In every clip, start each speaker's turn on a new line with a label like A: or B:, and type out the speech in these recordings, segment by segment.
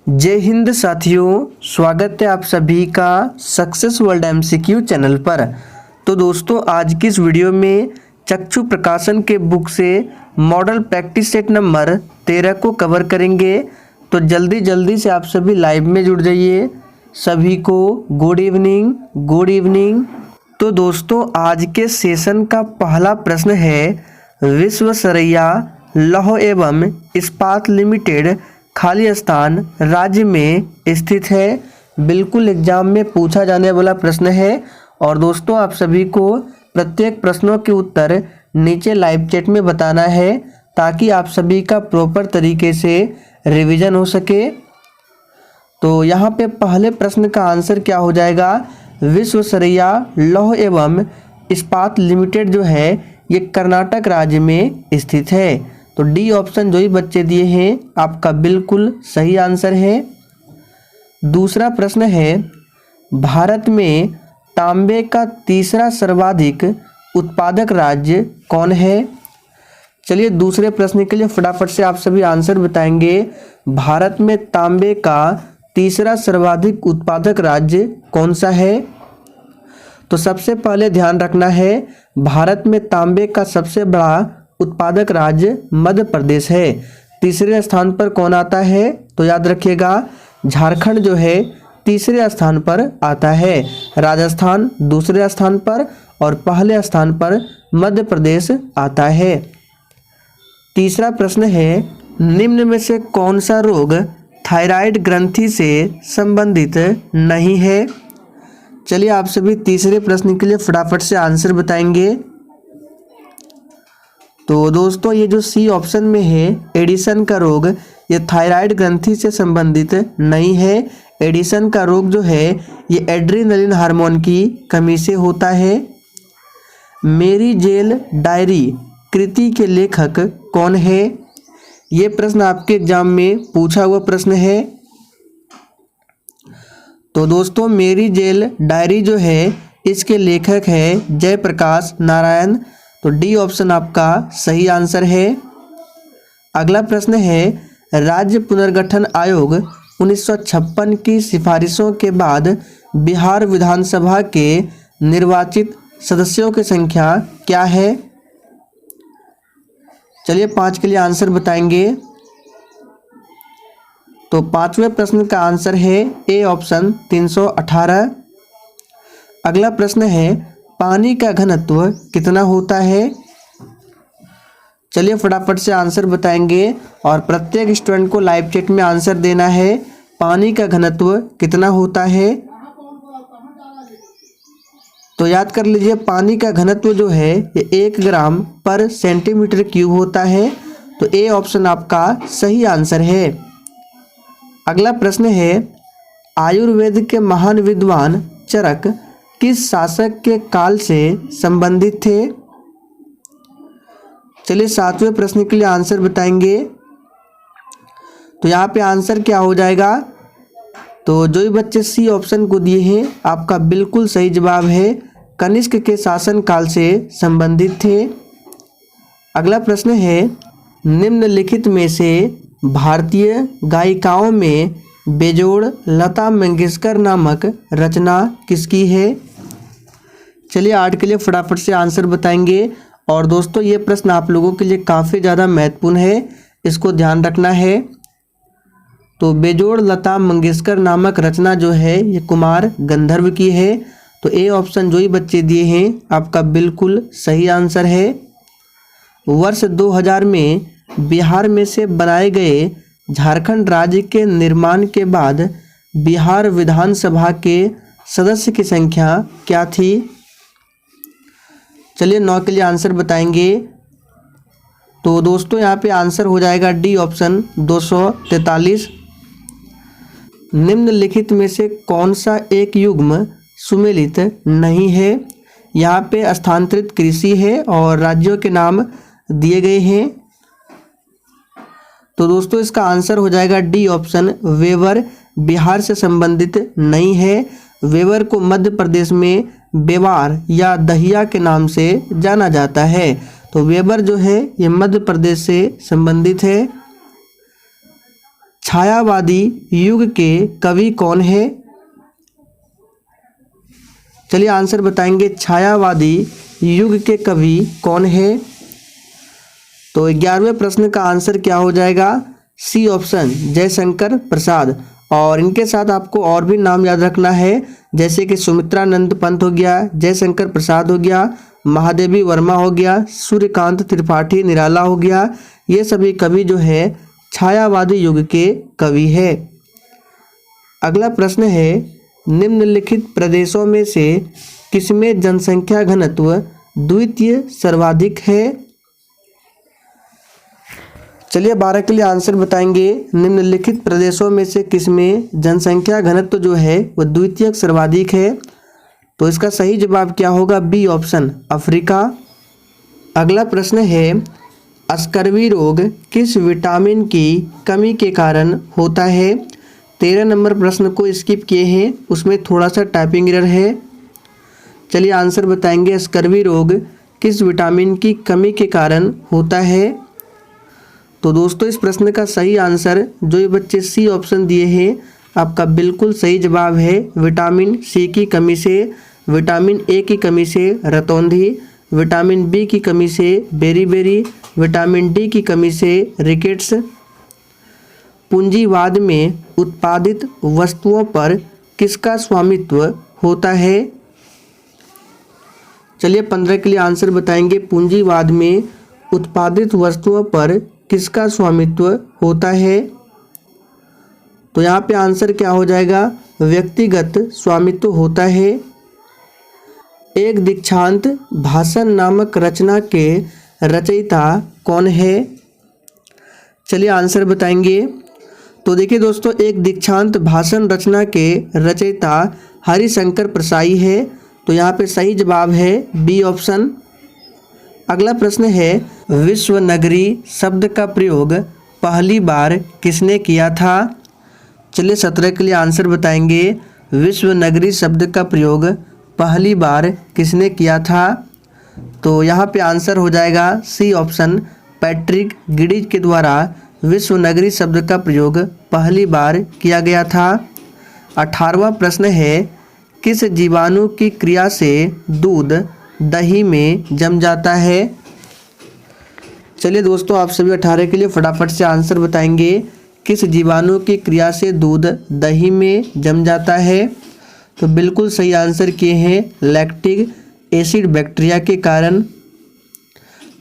A: जय हिंद साथियों, स्वागत है आप सभी का सक्सेस वर्ल्ड एमसीक्यू चैनल पर। तो दोस्तों, आज की इस वीडियो में चक्षु प्रकाशन के बुक से मॉडल प्रैक्टिस सेट नंबर 13 को कवर करेंगे। तो जल्दी से आप सभी लाइव में जुड़ जाइए। सभी को गुड इवनिंग, गुड इवनिंग। तो दोस्तों, आज के सेशन का पहला प्रश्न है, विश्वेश्वरैया लौह एवं इस्पात लिमिटेड खाली स्थान राज्य में स्थित है। बिल्कुल एग्जाम में पूछा जाने वाला प्रश्न है। और दोस्तों, आप सभी को प्रत्येक प्रश्नों के उत्तर नीचे लाइव चैट में बताना है, ताकि आप सभी का प्रॉपर तरीके से रिवीजन हो सके। तो यहाँ पे पहले प्रश्न का आंसर क्या हो जाएगा? विश्वेश्वरैया लौह एवं इस्पात लिमिटेड जो है ये कर्नाटक राज्य में स्थित है। तो डी ऑप्शन जो ही बच्चे दिए हैं आपका बिल्कुल सही आंसर है। दूसरा प्रश्न है, भारत में तांबे का तीसरा सर्वाधिक उत्पादक राज्य कौन है? चलिए, दूसरे प्रश्न के लिए फटाफट से आप सभी आंसर बताएंगे। भारत में तांबे का तीसरा सर्वाधिक उत्पादक राज्य कौन सा है? तो सबसे पहले ध्यान रखना है, भारत में तांबे का सबसे बड़ा उत्पादक राज्य मध्य प्रदेश है। तीसरे स्थान पर कौन आता है? तो याद रखिएगा, झारखंड जो है तीसरे स्थान पर आता है, राजस्थान दूसरे स्थान पर और पहले स्थान पर मध्य प्रदेश आता है। तीसरा प्रश्न है, निम्न में से कौन सा रोग थायराइड ग्रंथि से संबंधित नहीं है? चलिए, आप सभी तीसरे प्रश्न के लिए फटाफट से आंसर बताएंगे। तो दोस्तों, ये जो सी ऑप्शन में है एडिसन का रोग, ये थायराइड ग्रंथि से संबंधित नहीं है। एडिसन का रोग जो है ये एड्रेनलिन हार्मोन की कमी से होता है। मेरी जेल डायरी कृति के लेखक कौन है? ये प्रश्न आपके एग्जाम में पूछा हुआ प्रश्न है। तो दोस्तों, मेरी जेल डायरी जो है इसके लेखक है जयप्रकाश नारायण। तो डी ऑप्शन आपका सही आंसर है। अगला प्रश्न है, राज्य पुनर्गठन आयोग 1956 की सिफारिशों के बाद बिहार विधानसभा के निर्वाचित सदस्यों की संख्या क्या है? चलिए, 5 के लिए आंसर बताएंगे। तो पांचवें प्रश्न का आंसर है ए ऑप्शन 318। अगला प्रश्न है, पानी का घनत्व कितना होता है? चलिए, फटाफट से आंसर बताएंगे और प्रत्येक स्टूडेंट को लाइव चैट में आंसर देना है। पानी का घनत्व कितना होता है? तो याद कर लीजिए, पानी का घनत्व जो है ये 1 ग्राम पर सेंटीमीटर क्यूब होता है। तो ए ऑप्शन आपका सही आंसर है। अगला प्रश्न है, आयुर्वेद के महान विद्वान चरक किस शासक के काल से संबंधित थे? चलिए, 7वें प्रश्न के लिए आंसर बताएंगे। तो यहाँ पे आंसर क्या हो जाएगा? तो जो भी बच्चे सी ऑप्शन को दिए हैं आपका बिल्कुल सही जवाब है, कनिष्क के शासन काल से संबंधित थे। अगला प्रश्न है, निम्नलिखित में से भारतीय गायिकाओं में बेजोड़ लता मंगेशकर नामक रचना किसकी है? चलिए, 8 के लिए फटाफट से आंसर बताएंगे। और दोस्तों, ये प्रश्न आप लोगों के लिए काफ़ी ज़्यादा महत्वपूर्ण है, इसको ध्यान रखना है। तो बेजोड़ लता मंगेशकर नामक रचना जो है ये कुमार गंधर्व की है। तो ए ऑप्शन जो ही बच्चे दिए हैं आपका बिल्कुल सही आंसर है। वर्ष 2000 में बिहार में से बनाए गए झारखंड राज्य के निर्माण के बाद बिहार विधानसभा के सदस्य की संख्या क्या थी? चलिए, 9 के लिए आंसर बताएंगे। तो दोस्तों, यहाँ पे आंसर हो जाएगा डी ऑप्शन 243। निम्नलिखित में से कौन सा एक युग्म सुमेलित नहीं है? यहाँ पे स्थानांतरित कृषि है और राज्यों के नाम दिए गए हैं। तो दोस्तों, इसका आंसर हो जाएगा डी ऑप्शन वेवर बिहार से संबंधित नहीं है। वेवर को मध्य प्रदेश में बेवार या दहिया के नाम से जाना जाता है। तो वेबर जो है ये मध्य प्रदेश से संबंधित है। छायावादी युग के कवि कौन है? चलिए आंसर बताएंगे, छायावादी युग के कवि कौन है? तो 11वें प्रश्न का आंसर क्या हो जाएगा? C option, Jaishankar Prasad. और इनके साथ आपको और भी नाम याद रखना है, जैसे कि सुमित्रानंद पंत हो गया, जयशंकर प्रसाद हो गया, महादेवी वर्मा हो गया, सूर्यकांत त्रिपाठी निराला हो गया। ये सभी कवि जो है छायावादी युग के कवि है। अगला प्रश्न है, निम्नलिखित प्रदेशों में से किसमें जनसंख्या घनत्व द्वितीय सर्वाधिक है? चलिए 12 के लिए आंसर बताएंगे, निम्नलिखित प्रदेशों में से किसमें जनसंख्या घनत्व जो है वह द्वितीय सर्वाधिक है? तो इसका सही जवाब क्या होगा? B option, Africa. अगला प्रश्न है, स्कर्वी रोग किस विटामिन की कमी के कारण होता है? 13 नंबर प्रश्न को स्किप किए हैं, उसमें थोड़ा सा टाइपिंग एरर है। चलिए आंसर बताएंगे, स्कर्वी रोग किस विटामिन की कमी के कारण होता है? तो दोस्तों इस प्रश्न का सही आंसर जो ये बच्चे सी ऑप्शन दिए हैं आपका बिल्कुल सही जवाब है। विटामिन सी की कमी से, विटामिन ए की कमी से रतौंधी, विटामिन बी की कमी से बेरीबेरी, विटामिन डी की कमी से रिकेट्स। पूंजीवाद में उत्पादित वस्तुओं पर किसका स्वामित्व होता है? चलिए 15 के लिए आंसर बताएंगे, पूंजीवाद में उत्पादित वस्तुओं पर किसका स्वामित्व होता है? तो यहाँ पे आंसर क्या हो जाएगा? व्यक्तिगत स्वामित्व होता है। एक दीक्षांत भाषण नामक रचना के रचयिता कौन है? चलिए आंसर बताएंगे। तो देखिए दोस्तों, एक दीक्षांत भाषण रचना के रचयिता हरिशंकर प्रसाई है। तो यहाँ पे सही जवाब है बी ऑप्शन। अगला प्रश्न है, विश्व नगरी शब्द का प्रयोग पहली बार किसने किया था? चलिए 17 के लिए आंसर बताएंगे, विश्व नगरी शब्द का प्रयोग पहली बार किसने किया था? तो यहाँ पे आंसर हो जाएगा सी ऑप्शन, पैट्रिक गिडिज के द्वारा विश्व नगरी शब्द का प्रयोग पहली बार किया गया था। 18वां प्रश्न है, किस जीवाणु की क्रिया से दूध दही में जम जाता है? चलिए दोस्तों आप सभी 18 के लिए फटाफट से आंसर बताएंगे, किस जीवाणु की क्रिया से दूध दही में जम जाता है? तो बिल्कुल सही आंसर किए हैं, लैक्टिक एसिड बैक्टीरिया के कारण।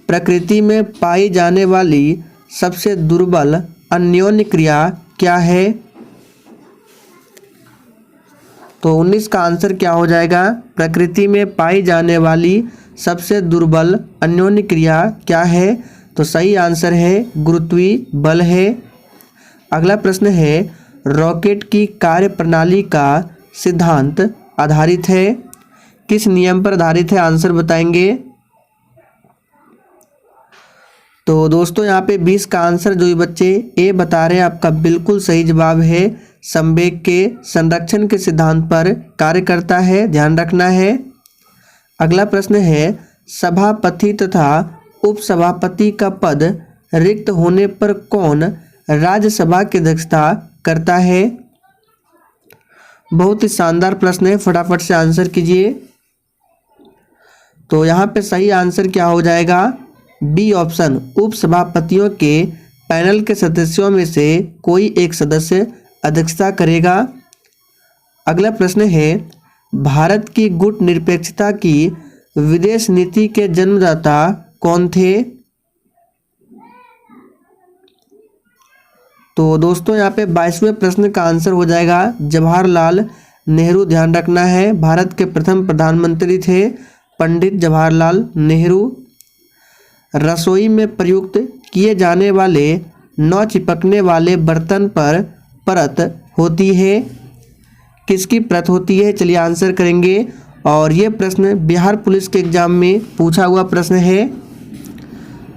A: प्रकृति में पाई जाने वाली सबसे दुर्बल अन्योन्य क्रिया क्या है? तो 19 का आंसर क्या हो जाएगा? प्रकृति में पाई जाने वाली सबसे दुर्बल अन्योन्य क्रिया क्या है? तो सही आंसर है गुरुत्वीय बल है। अगला प्रश्न है, रॉकेट की कार्यप्रणाली का सिद्धांत आधारित है, किस नियम पर आधारित है? आंसर बताएंगे। तो दोस्तों यहाँ पे 20 का आंसर जो ये बच्चे ए बता रहे हैं आपका बिल्कुल सही जवाब है, संवेग के संरक्षण के सिद्धांत पर कार्य करता है, ध्यान रखना है। अगला प्रश्न है, सभापति तथा उपसभापति का पद रिक्त होने पर कौन राज्यसभा की अध्यक्षता करता है? बहुत ही शानदार प्रश्न है, फटाफट से आंसर कीजिए। तो यहाँ पे सही आंसर क्या हो जाएगा? बी ऑप्शन, उपसभापतियों के पैनल के सदस्यों में से कोई एक सदस्य अध्यक्षता करेगा। अगला प्रश्न है, भारत की गुट निरपेक्षता की विदेश नीति के जन्मदाता कौन थे? तो दोस्तों यहाँ पे 22वें प्रश्न का आंसर हो जाएगा जवाहरलाल नेहरू, ध्यान रखना है। भारत के प्रथम प्रधानमंत्री थे पंडित जवाहरलाल नेहरू। रसोई में प्रयुक्त किए जाने वाले न चिपकने वाले बर्तन पर परत होती है, किसकी परत होती है? चलिए आंसर करेंगे। और ये प्रश्न बिहार पुलिस के एग्जाम में पूछा हुआ प्रश्न है,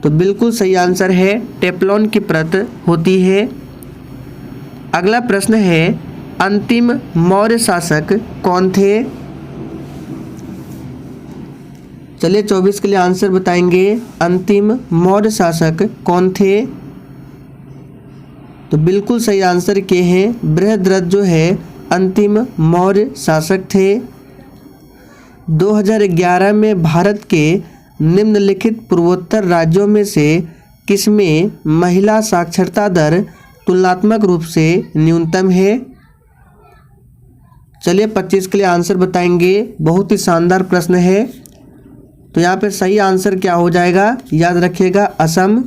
A: तो बिल्कुल सही आंसर है टेफ्लॉन की परत होती है। अगला प्रश्न है, अंतिम मौर्य शासक कौन थे? चलिए 24 के लिए आंसर बताएंगे, अंतिम मौर्य शासक कौन थे? तो बिल्कुल सही आंसर के हैं बृहद्रथ जो है अंतिम मौर्य शासक थे। 2011 में भारत के निम्नलिखित पूर्वोत्तर राज्यों में से किसमें महिला साक्षरता दर तुलनात्मक रूप से न्यूनतम है? चलिए 25 के लिए आंसर बताएंगे। बहुत ही शानदार प्रश्न है। तो यहाँ पे सही आंसर क्या हो जाएगा, याद रखिएगा, असम।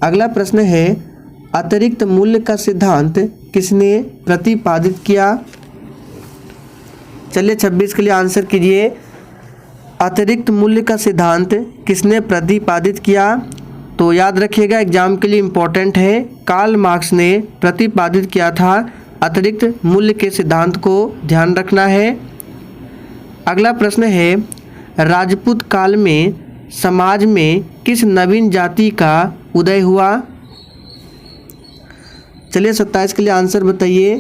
A: अगला प्रश्न है अतिरिक्त मूल्य का सिद्धांत किसने प्रतिपादित किया? चलिए 26 के लिए आंसर कीजिए। अतिरिक्त मूल्य का सिद्धांत किसने प्रतिपादित किया? तो याद रखिएगा, एग्जाम के लिए इम्पोर्टेंट है। कार्ल मार्क्स ने प्रतिपादित किया था अतिरिक्त मूल्य के सिद्धांत को, ध्यान रखना है। अगला प्रश्न है राजपूत काल में समाज में किस नवीन जाति का उदय हुआ? चलिए 27 के लिए आंसर बताइए।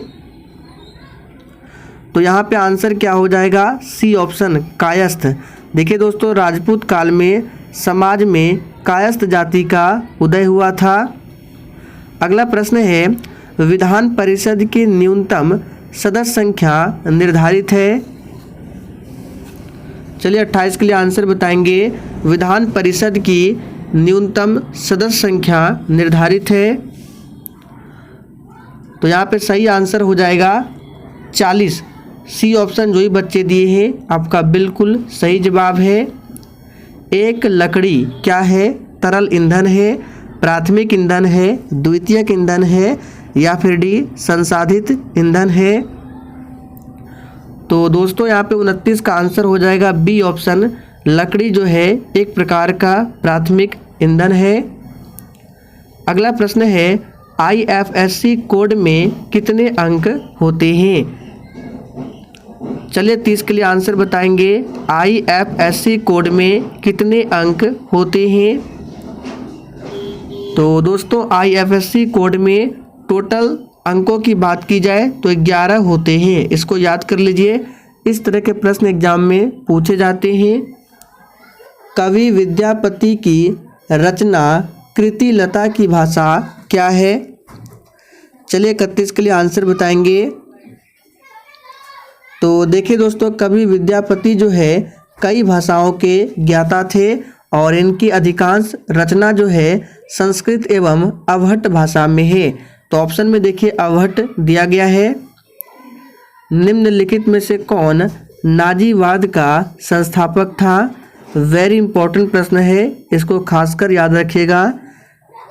A: तो यहाँ पे आंसर क्या हो जाएगा, सी ऑप्शन, कायस्थ। देखिए दोस्तों, राजपूत काल में समाज में कायस्थ जाति का उदय हुआ था। अगला प्रश्न है विधान परिषद की न्यूनतम सदस्य संख्या निर्धारित है? चलिए 28 के लिए आंसर बताएंगे। विधान परिषद की न्यूनतम सदस्य संख्या निर्धारित है। तो यहाँ पे सही आंसर हो जाएगा 40। सी ऑप्शन जो ही बच्चे दिए हैं आपका बिल्कुल सही जवाब है। एक लकड़ी क्या है? तरल ईंधन है, प्राथमिक ईंधन है, द्वितीयक ईंधन है या फिर डी संसाधित ईंधन है? तो दोस्तों यहाँ पे 29 का आंसर हो जाएगा बी ऑप्शन, लकड़ी जो है एक प्रकार का प्राथमिक ईंधन है। अगला प्रश्न है IFSC कोड में कितने अंक होते हैं? चलिए 30 के लिए आंसर बताएंगे। IFSC कोड में कितने अंक होते हैं? तो दोस्तों IFSC कोड में टोटल अंकों की बात की जाए तो 11 होते हैं। इसको याद कर लीजिए, इस तरह के प्रश्न एग्जाम में पूछे जाते हैं। कवि विद्यापति की रचना कृति लता की भाषा क्या है? चलिए 31 के लिए आंसर बताएंगे। तो देखिए दोस्तों, कवि विद्यापति जो है कई भाषाओं के ज्ञाता थे और इनकी अधिकांश रचना जो है संस्कृत एवं अवहट्ट भाषा में है। तो ऑप्शन में देखिए अवहट्ट दिया गया है। निम्नलिखित में से कौन नाजीवाद का संस्थापक था? वेरी इंपॉर्टेंट प्रश्न है, इसको खासकर याद रखिएगा।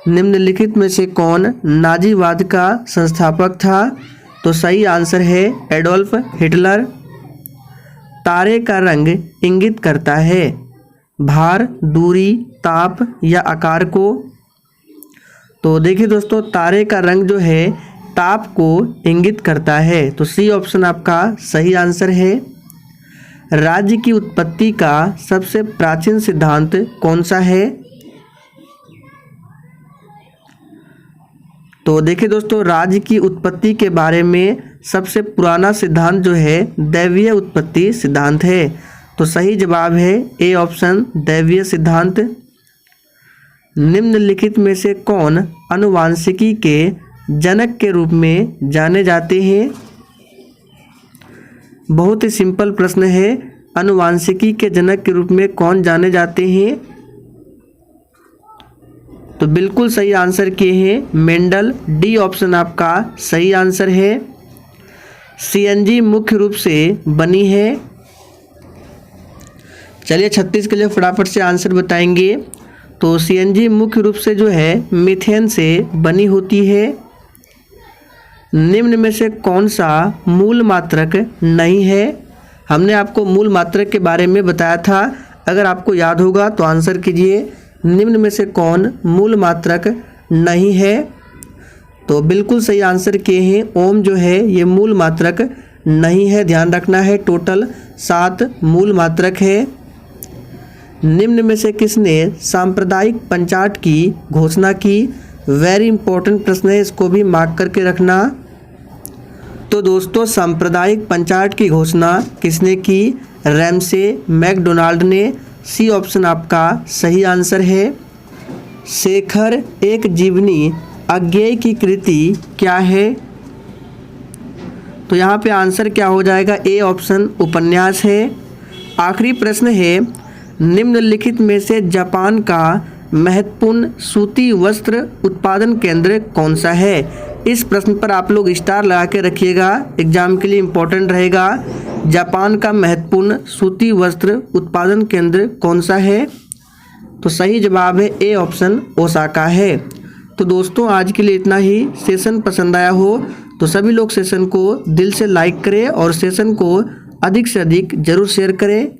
A: निम्नलिखित में से कौन नाजीवाद का संस्थापक था? तो सही आंसर है एडोल्फ हिटलर। तारे का रंग इंगित करता है भार, दूरी, ताप या आकार को? तो देखिए दोस्तों, तारे का रंग जो है ताप को इंगित करता है। तो सी ऑप्शन आपका सही आंसर है। राज्य की उत्पत्ति का सबसे प्राचीन सिद्धांत कौन सा है? तो देखिए दोस्तों, राज्य की उत्पत्ति के बारे में सबसे पुराना सिद्धांत जो है दैवीय उत्पत्ति सिद्धांत है। तो सही जवाब है ए ऑप्शन, दैवीय सिद्धांत। निम्नलिखित में से कौन आनुवांशिकी के जनक के रूप में जाने जाते हैं? बहुत ही सिंपल प्रश्न है। आनुवांशिकी के जनक के रूप में कौन जाने जाते हैं? तो बिल्कुल सही आंसर किए हैं मेंडल। डी ऑप्शन आपका सही आंसर है। सीएनजी मुख्य रूप से बनी है। चलिए 36 के लिए फटाफट से आंसर बताएंगे। तो सीएनजी मुख्य रूप से जो है मीथेन से बनी होती है। निम्न में से कौन सा मूल मात्रक नहीं है? हमने आपको मूल मात्रक के बारे में बताया था, अगर आपको याद होगा तो आंसर कीजिए। निम्न में से कौन मूल मात्रक नहीं है? तो बिल्कुल सही आंसर किए हैं ओम जो है ये मूल मात्रक नहीं है, ध्यान रखना है। टोटल 7 मूल मात्रक है। निम्न में से किसने सांप्रदायिक पंचाट की घोषणा की? वेरी इंपॉर्टेंट प्रश्न है, इसको भी मार्क करके रखना। तो दोस्तों, सांप्रदायिक पंचाट की घोषणा किसने की? रैमसे मैकडोनाल्ड ने। सी ऑप्शन आपका सही आंसर है। शेखर एक जीवनी अज्ञेय की कृति क्या है? तो यहाँ पे आंसर क्या हो जाएगा? ए ऑप्शन उपन्यास है। आखिरी प्रश्न है, निम्नलिखित में से जापान का महत्वपूर्ण सूती वस्त्र उत्पादन केंद्र कौन सा है? इस प्रश्न पर आप लोग स्टार लगा के रखिएगा, एग्जाम के लिए इम्पोर्टेंट रहेगा। जापान का महत्वपूर्ण सूती वस्त्र उत्पादन केंद्र कौन सा है? तो सही जवाब है ए ऑप्शन ओसाका है। तो दोस्तों आज के लिए इतना ही। सेशन पसंद आया हो तो सभी लोग सेशन को दिल से लाइक करें और सेशन को अधिक से अधिक जरूर शेयर करें।